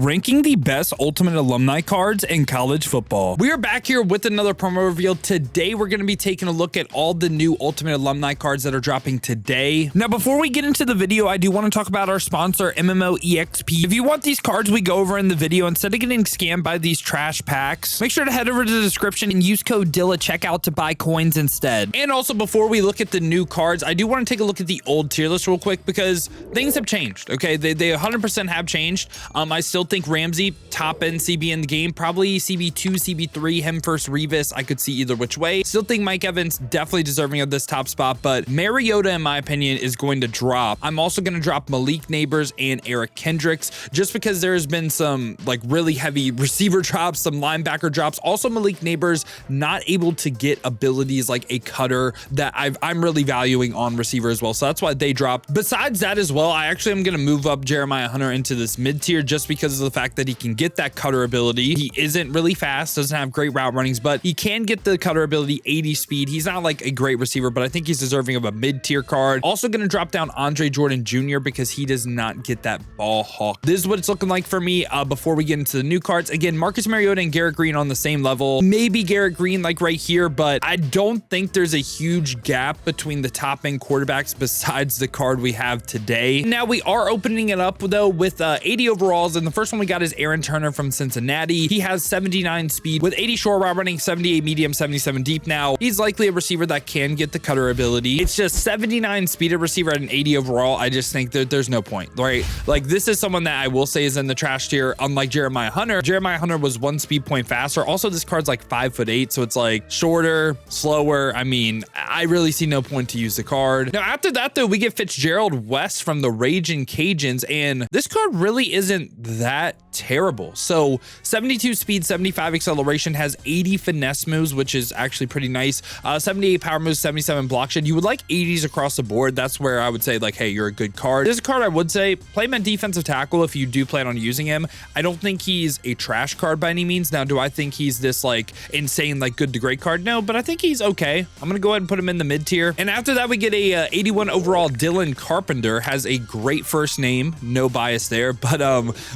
ranking the best Ultimate Alumni cards in college football. We are back here with another promo reveal. Today, we're going to be taking a look at all the new Ultimate Alumni cards that are dropping today. Now, before we get into the video, I do want to talk about our sponsor, MMOEXP. If you want these cards we go over in the video, instead of getting scammed by these trash packs, make sure to head over to the description and use code DILLA checkout to buy coins instead. And also, before we look at the new cards, I do want to take a look at the old tier list real quick because things have changed, okay? They 100% have changed. I still think Ramsey, top end CB in the game, probably CB2, CB3, him first Revis. I could see either which way. Still think Mike Evans definitely deserving of this top spot, but Mariota, in my opinion, is going to drop. I'm also going to drop Malik Neighbors and Eric Kendricks just because there's been some like really heavy receiver drops, some linebacker drops. Also, Malik Neighbors not able to get abilities like a cutter that I'm really valuing on receiver as well. So that's why they dropped. Besides that as well, I actually am going to move up Jeremiah Hunter into this mid tier just because of the fact that he can get that cutter ability. He isn't really fast, doesn't have great route runnings, but he can get the cutter ability, 80 speed. He's not like a great receiver, but I think he's deserving of a mid tier card. Also going to drop down Andre Jordan Jr. because he does not get that ball hawk. This is what it's looking like for me before we get into the new cards. Again, Marcus Mariota and Garrett Green on the same level. Maybe Garrett Green like right here, but I don't think there's a huge gap between the top end quarterbacks besides the card we have today. Now we are opening it up though with 80 overalls, and the first one we got is Aaron Turner from Cincinnati. He has 79 speed with 80 short route running, 78 medium, 77 deep. Now he's likely a receiver that can get the cutter ability. It's just 79 speed at receiver at an 80 overall. I just think that there's no point, right? Like this is someone that I will say is in the trash tier, unlike Jeremiah Hunter. Jeremiah Hunter was one speed point faster. Also, this card's like 5'8", so it's like shorter, slower. I mean, I really see no point to use the card. Now after that though, we get Fitzgerald West from the Raging Cajuns, and this card really isn't that terrible. So 72 speed, 75 acceleration, has 80 finesse moves, which is actually pretty nice. 78 power moves, 77 block shed. You would like 80s across the board. That's where I would say like, hey, you're a good card. This is a card I would say play him at defensive tackle if you do plan on using him. I don't think he's a trash card by any means. Now, do I think he's this like insane, like good to great card? No, but I think he's okay. I'm going to go ahead and put him in the mid tier. And after that, we get a 81 overall Dylan Carpenter. Has a great first name, no bias there. But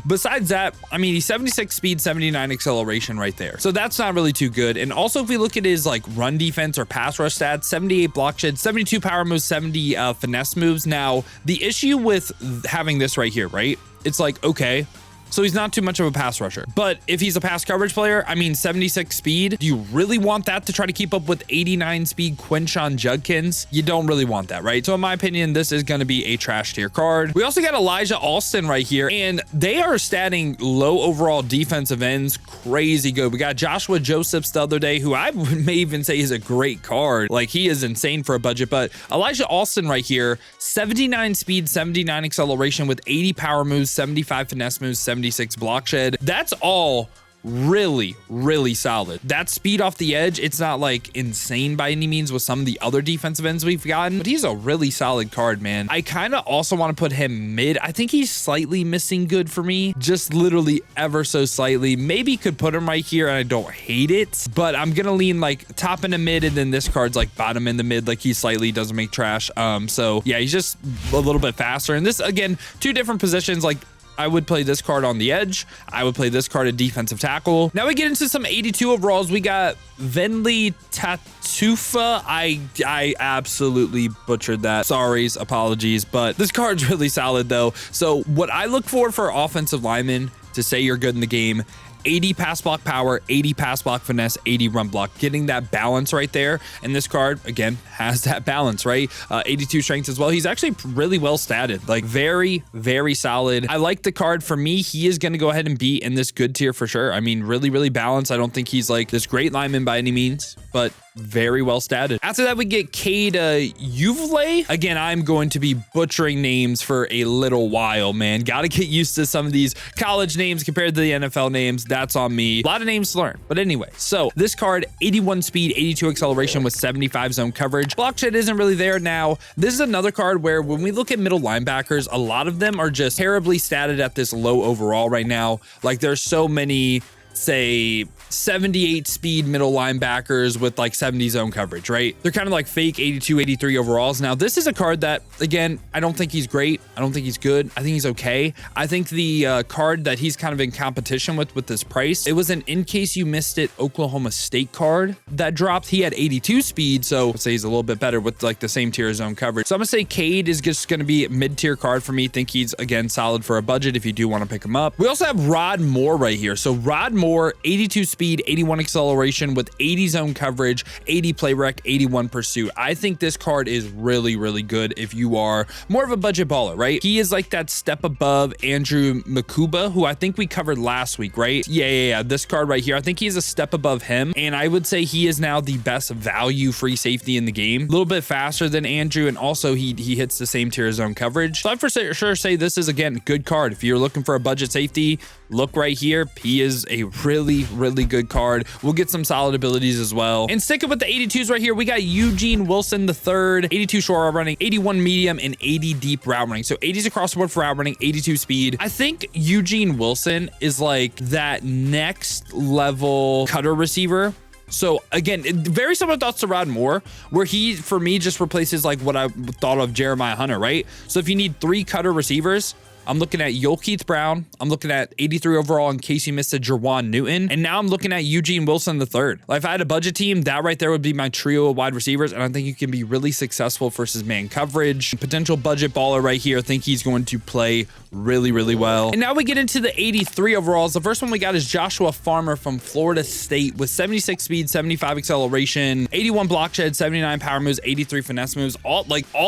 besides that, I mean, he's 76 speed, 79 acceleration right there. So that's not really too good. And also if we look at his like run defense or pass rush stats, 78 block shed, 72 power moves, 70 finesse moves. Now, the issue with having this right here, right? It's like, okay, so he's not too much of a pass rusher. But if he's a pass coverage player, I mean, 76 speed, do you really want that to try to keep up with 89 speed Quinshon Judkins? You don't really want that, right? So in my opinion, this is going to be a trash tier card. We also got Elijah Alston right here, and they are statting low overall defensive ends crazy good. We got Joshua Josephs the other day, who I may even say is a great card. Like, he is insane for a budget, but Elijah Alston right here, 79 speed, 79 acceleration with 80 power moves, 75 finesse moves, 76 block shed. That's all really, really solid. That speed off the edge, it's not like insane by any means with some of the other defensive ends we've gotten, but he's a really solid card, man. I kind of also want to put him mid. I think he's slightly missing good for me, just literally ever so slightly. Maybe could put him right here and I don't hate it, but I'm gonna lean like top in the mid, and then this card's like bottom in the mid, like he slightly doesn't make trash. So yeah, he's just a little bit faster. And this, again, two different positions. Like, I would play this card on the edge. I would play this card at defensive tackle. Now we get into some 82 overalls. We got Venli Tatufa. I absolutely butchered that. Sorries, apologies, but this card's really solid though. So what I look for offensive linemen to say you're good in the game: 80 pass block power, 80 pass block finesse, 80 run block, getting that balance right there. And this card, again, has that balance, right? 82 strength as well. He's actually really well statted, like very, very solid. I like the card. For me, he is going to go ahead and be in this good tier for sure. I mean, really, really balanced. I don't think he's like this great lineman by any means, but very well statted. After that, we get Cade Uvle. Again, I'm going to be butchering names for a little while, man. Got to get used to some of these college names compared to the NFL names. That's on me. A lot of names to learn. But anyway, so this card, 81 speed, 82 acceleration with 75 zone coverage. Block shed isn't really there. Now, this is another card where when we look at middle linebackers, a lot of them are just terribly statted at this low overall right now. Like, there's so many say 78 speed middle linebackers with like 70 zone coverage, right? They're kind of like fake 82, 83 overalls. Now, this is a card that, again, I don't think he's great. I don't think he's good. I think he's okay. I think the card that he's kind of in competition with this price, it was an in case you missed it Oklahoma State card that dropped. He had 82 speed, so I'd say he's a little bit better with like the same tier zone coverage. So I'm gonna say Cade is just gonna be a mid-tier card for me. Think he's, again, solid for a budget if you do want to pick him up. We also have Rod Moore right here. So Rod Moore, 82 speed, 81 acceleration with 80 zone coverage, 80 play rec, 81 pursuit. I think this card is really, really good if you are more of a budget baller, right? He is like that step above Andrew Makuba, who I think we covered last week, right? Yeah. This card right here, I think he's a step above him. And I would say he is now the best value free safety in the game. A little bit faster than Andrew, and also he hits the same tier zone coverage. So I'd for sure say this is, again, a good card. If you're looking for a budget safety, look right here. He is a really, really good card. We'll get some solid abilities as well. And sticking with the 82s right here, we got Eugene Wilson III, 82 short route running, 81 medium, and 80 deep route running. So 80s across the board for route running, 82 speed. I think Eugene Wilson is like that next level cutter receiver. So again, very similar thoughts to Rod Moore, where he, for me, just replaces like what I thought of Jeremiah Hunter, right? So if you need 3 cutter receivers, I'm looking at Yoel Keith Brown. I'm looking at 83 overall in case you missed a Jerwan Newton. And now I'm looking at Eugene Wilson III. Like if I had a budget team, that right there would be my trio of wide receivers. And I think you can be really successful versus man coverage. Potential budget baller right here. I think he's going to play really, really well. And now we get into the 83 overalls. The first one we got is Joshua Farmer from Florida State with 76 speed, 75 acceleration, 81 block shed, 79 power moves, 83 finesse moves. All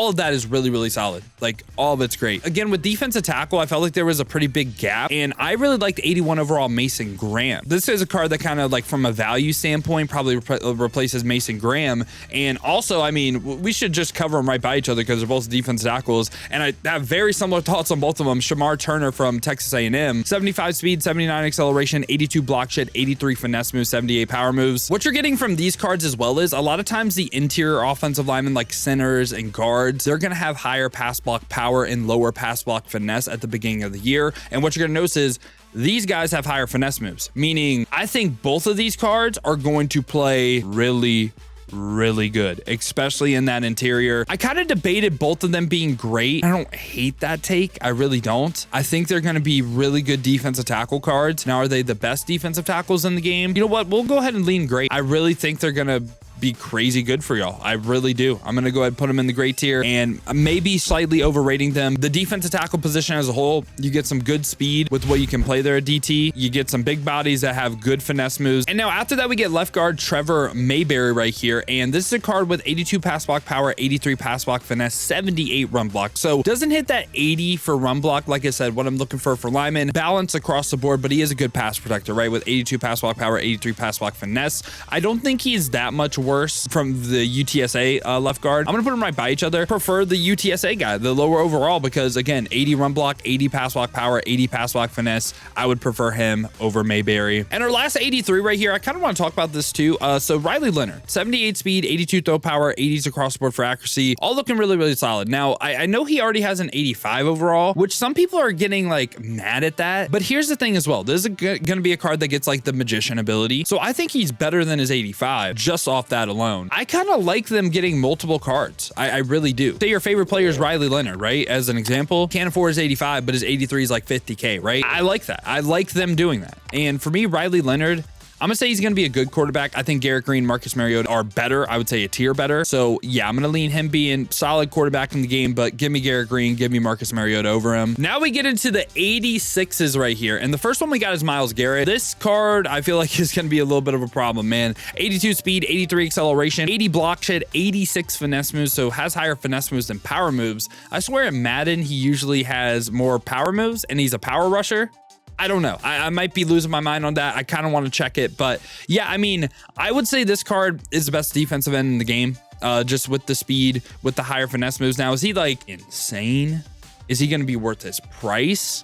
of that is really, really solid. Like all of it's great. Again, with defensive tackle, I felt like there was a pretty big gap, and I really liked 81 overall Mason Graham. This is a card that kind of like from a value standpoint probably replaces Mason Graham. And also, I mean, we should just cover them right by each other because they're both defensive tackles, and I have very similar thoughts on both of them. Shamar Turner from Texas A&M, 75 speed, 79 acceleration, 82 block shed, 83 finesse moves, 78 power moves. What you're getting from these cards as well is a lot of times the interior offensive linemen like centers and guards, they're going to have higher pass block power and lower pass block finesse at the beginning of the year. And what you're going to notice is these guys have higher finesse moves, meaning I think both of these cards are going to play really, really good, especially in that interior. I kind of debated both of them being great. I don't hate that take. I really don't. I think they're going to be really good defensive tackle cards. Now, are they the best defensive tackles in the game? You know what? We'll go ahead and lean great. I really think they're going to be crazy good for y'all. I really do. I'm going to go ahead and put them in the great tier, and maybe slightly overrating them. The defensive tackle position as a whole, you get some good speed with what you can play there at DT. You get some big bodies that have good finesse moves. And now after that, we get left guard Trevor Mayberry right here. And this is a card with 82 pass block power, 83 pass block finesse, 78 run block. So doesn't hit that 80 for run block. Like I said, what I'm looking for linemen, balance across the board, but he is a good pass protector, right? With 82 pass block power, 83 pass block finesse. I don't think he's that much worse from the UTSA left guard. I'm gonna put them right by each other. Prefer the UTSA guy, the lower overall, because again, 80 run block, 80 pass block power, 80 pass block finesse. I would prefer him over Mayberry. And our last 83 right here, I kind of want to talk about this too. So Riley Leonard, 78 speed, 82 throw power, 80s across the board for accuracy, all looking really, really solid. Now, I know he already has an 85 overall, which some people are getting like mad at that. But here's the thing as well. This is gonna be a card that gets like the magician ability. So I think he's better than his 85 just off that alone. I kind of like them getting multiple cards. I really do. Say your favorite player is Riley Leonard, right? As an example, can't afford his 85, but his 83 is like 50K, right? I like that. I like them doing that. And for me, Riley Leonard, I'm gonna say he's gonna be a good quarterback. I think Garrett Green, Marcus Mariota are better. I would say a tier better. So yeah, I'm gonna lean him being solid quarterback in the game, but give me Garrett Green, give me Marcus Mariota over him. Now we get into the 86s right here. And the first one we got is Myles Garrett. This card, I feel like is gonna be a little bit of a problem, man. 82 speed, 83 acceleration, 80 block shed, 86 finesse moves. So has higher finesse moves than power moves. I swear in Madden, he usually has more power moves and he's a power rusher. I don't know. I might be losing my mind on that. I kind of want to check it. But yeah, I mean, I would say this card is the best defensive end in the game. Just with the speed, with the higher finesse moves. Now, is he like insane? Is he going to be worth his price?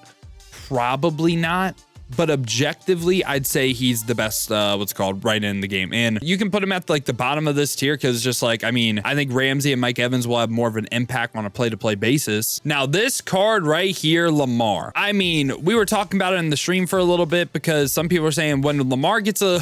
Probably not. but objectively, I'd say he's the best, what's it called, right in the game. And you can put him at like the bottom of this tier because just like, I mean, I think Ramsey and Mike Evans will have more of an impact on a play-to-play basis. Now, this card right here, Lamar. I mean, we were talking about it in the stream for a little bit because some people are saying when Lamar gets a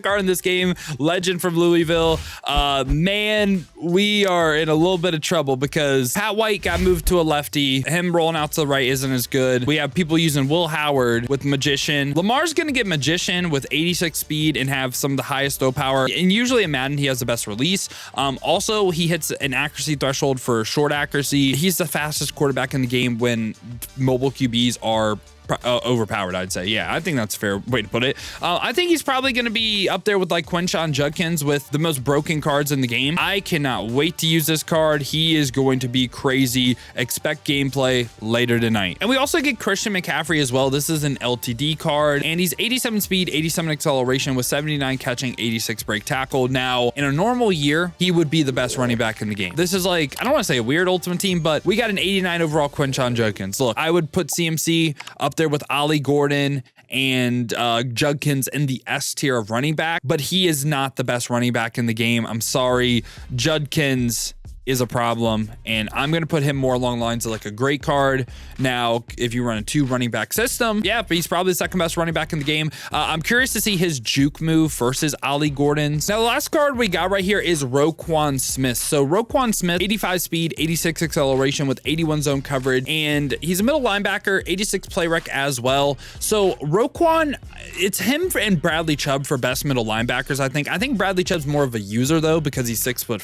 card in this game, legend from Louisville, man, we are in a little bit of trouble because Pat White got moved to a lefty. Him rolling out to the right isn't as good. We have people using Will Howard with Magician. Lamar's going to get Magician with 86 speed and have some of the highest throw power. And usually in Madden, he has the best release. Also, he hits an accuracy threshold for short accuracy. He's the fastest quarterback in the game when mobile QBs are overpowered, I'd say. Yeah, I think that's a fair way to put it. I think he's probably going to be up there with like Quinshon Judkins with the most broken cards in the game. I cannot wait to use this card. He is going to be crazy. Expect gameplay later tonight. And we also get Christian McCaffrey as well. This is an LTD card, and he's 87 speed, 87 acceleration with 79 catching, 86 break tackle. Now, in a normal year, he would be the best running back in the game. This is like, I don't want to say a weird ultimate team, but we got an 89 overall Quinshon Judkins. Look, I would put CMC up there with Ollie Gordon and Judkins in the S tier of running back, but he is not the best running back in the game. I'm sorry. Judkins is a problem, and I'm going to put him more along the lines of like a great card. Now, if you run a 2 running back system, yeah, but he's probably the second best running back in the game. I'm curious to see his juke move versus Ollie Gordon's. Now, the last card we got right here is Roquan Smith. So Roquan Smith, 85 speed, 86 acceleration with 81 zone coverage, and he's a middle linebacker, 86 play rec as well. So Roquan, it's him and Bradley Chubb for best middle linebackers, I think. I think Bradley Chubb's more of a user though because he's 6'4".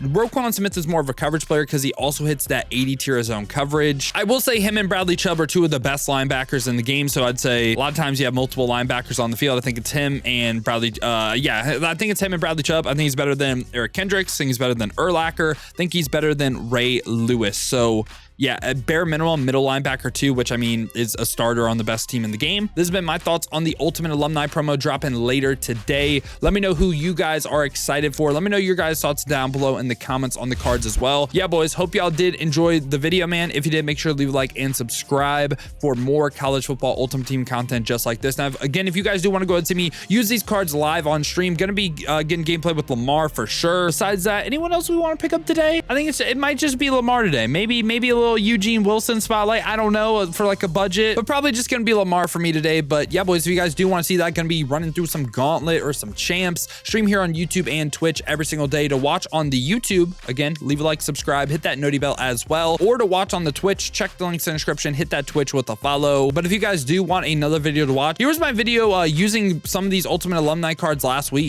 Roquan Smith is more of a coverage player because he also hits that 80 tier zone coverage. I will say him and Bradley Chubb are 2 of the best linebackers in the game. So I'd say a lot of times you have multiple linebackers on the field. I think it's him and Bradley. Yeah, I think it's him and Bradley Chubb. I think he's better than Eric Kendricks. I think he's better than Urlacher. I think he's better than Ray Lewis. So yeah, at bare minimum, middle linebacker 2, which I mean is a starter on the best team in the game. This has been my thoughts on the Ultimate Alumni promo dropping later today. Let me know who you guys are excited for. Let me know your guys' thoughts down below in the comments on the cards as well. Yeah, boys, hope y'all did enjoy the video, man. If you did, make sure to leave a like and subscribe for more college football Ultimate Team content just like this. Now, again, if you guys do want to go ahead and see me use these cards live on stream, gonna be getting gameplay with Lamar for sure. Besides that, anyone else we want to pick up today? I think it might just be Lamar today. Maybe a little Eugene Wilson spotlight. I don't know, for like a budget, but probably just gonna be Lamar for me today. But yeah, boys, if you guys do want to see that, gonna be running through some gauntlet or some champs. Stream here on YouTube and Twitch every single day. To watch on the YouTube, again, leave a like, subscribe, hit that noti bell as well. Or to watch on the Twitch, check the links in the description, hit that Twitch with a follow. But if you guys do want another video to watch, here was my video using some of these Ultimate Alumni cards last week.